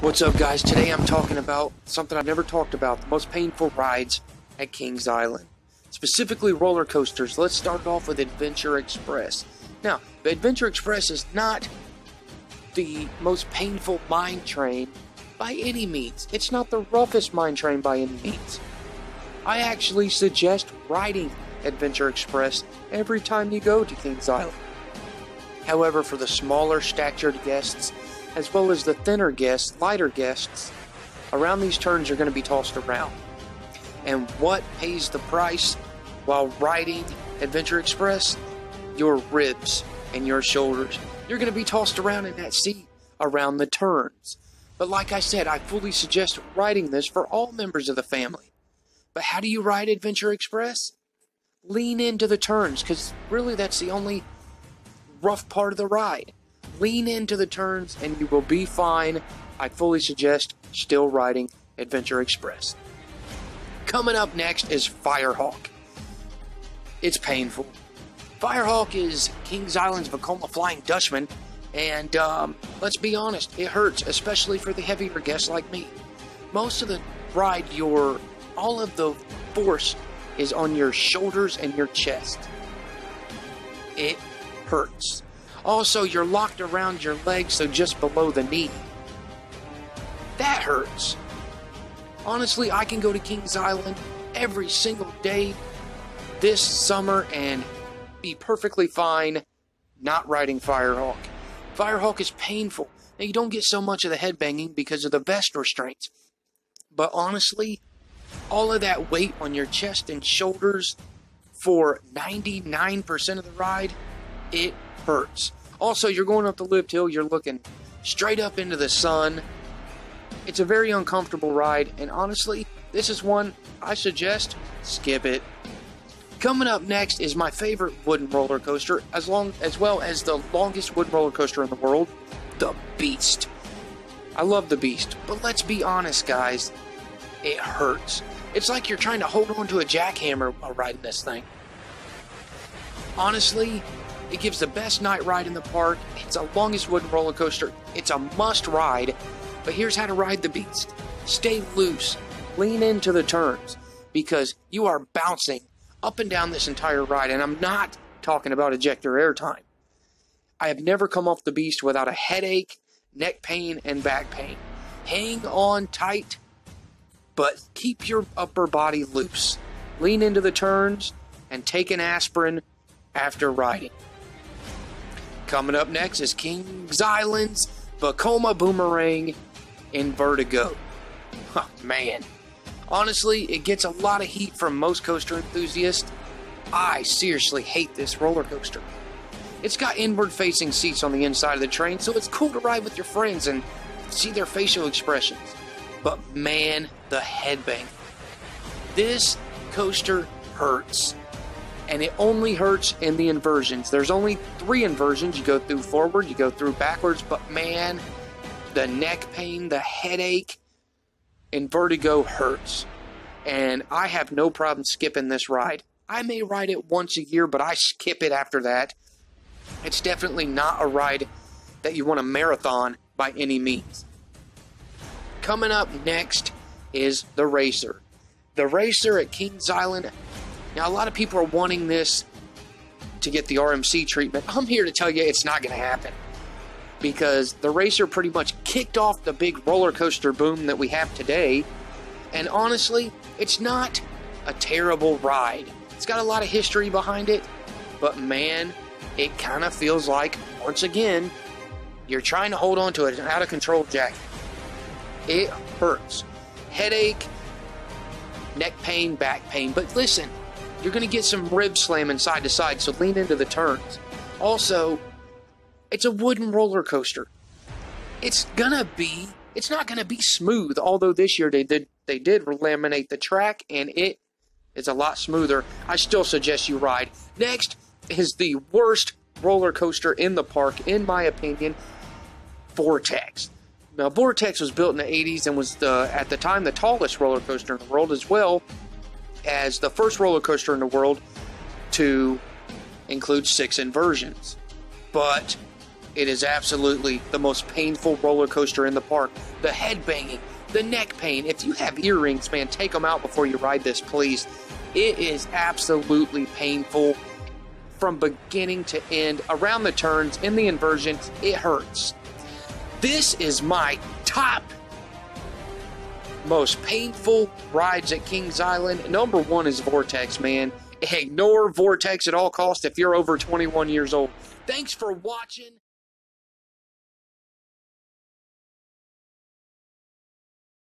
What's up, guys? Today I'm talking about something I've never talked about, the most painful rides at Kings Island. Specifically roller coasters. Let's start off with Adventure Express. Now, the Adventure Express is not the most painful mine train by any means. It's not the roughest mine train by any means. I actually suggest riding Adventure Express every time you go to Kings Island. However, for the smaller statured guests, as well as the thinner guests, lighter guests, around these turns you're going to be tossed around. And what pays the price while riding Adventure Express? Your ribs and your shoulders. You're going to be tossed around in that seat around the turns. But like I said, I fully suggest riding this for all members of the family. But how do you ride Adventure Express? Lean into the turns, because really that's the only rough part of the ride. Lean into the turns and you will be fine. I fully suggest still riding Adventure Express. Coming up next is Firehawk. It's painful. Firehawk is Kings Island's Vekoma Flying Dutchman, and let's be honest, it hurts, especially for the heavier guests like me. Most of the ride, all of the force is on your shoulders and your chest. It hurts. Also, you're locked around your legs, so just below the knee. That hurts. Honestly, I can go to Kings Island every single day this summer and be perfectly fine not riding Firehawk. Firehawk is painful. Now, you don't get so much of the headbanging because of the vest restraints. But honestly, all of that weight on your chest and shoulders for 99% of the ride, it hurts. Also, you're going up the lift hill, you're looking straight up into the sun. It's a very uncomfortable ride, and honestly, this is one I suggest skip it. Coming up next is my favorite wooden roller coaster, as well as the longest wooden roller coaster in the world, the Beast. I love the Beast, but let's be honest, guys, it hurts. It's like you're trying to hold on to a jackhammer while riding this thing. Honestly, it gives the best night ride in the park. It's the longest wooden roller coaster. It's a must ride. But here's how to ride the Beast. Stay loose. Lean into the turns, because you are bouncing up and down this entire ride. And I'm not talking about ejector air time. I have never come off the Beast without a headache, neck pain, and back pain. Hang on tight, but keep your upper body loose. Lean into the turns and take an aspirin after riding. Coming up next is Kings Island's Vekoma Boomerang in Vertigo. Oh, man. Honestly, it gets a lot of heat from most coaster enthusiasts. I seriously hate this roller coaster. It's got inward-facing seats on the inside of the train, so it's cool to ride with your friends and see their facial expressions. But man, the headbang. This coaster hurts. And it only hurts in the inversions. There's only 3 inversions. You go through forward, you go through backwards, but man, the neck pain, the headache in Vertigo hurts. And I have no problem skipping this ride. I may ride it once a year, but I skip it after that. It's definitely not a ride that you want to marathon by any means. Coming up next is the Racer. The Racer at Kings Island. Now, a lot of people are wanting this to get the RMC treatment. I'm here to tell you it's not going to happen, because the Racer pretty much kicked off the big roller coaster boom that we have today. And honestly, it's not a terrible ride. It's got a lot of history behind it, but man, it kind of feels like, once again, you're trying to hold on to an out-of-control jacket. It hurts. Headache, neck pain, back pain. But listen, you're going to get some rib slamming side to side, so lean into the turns. Also, it's a wooden roller coaster. It's not going to be smooth, although this year they did laminate the track, and it is a lot smoother. I still suggest you ride. Next is the worst roller coaster in the park, in my opinion, Vortex. Now, Vortex was built in the 80s and was, at the time, the tallest roller coaster in the world, as well as the first roller coaster in the world to include 6 inversions. But It is absolutely the most painful roller coaster in the park. The head banging, the neck pain. If you have earrings, man, take them out before you ride this, please. It is absolutely painful from beginning to end. Around the turns, in the inversions, it hurts. This is my top most painful rides at Kings Island. Number one is Vortex, man. Ignore Vortex at all costs if you're over 21 years old. Thanks for watching.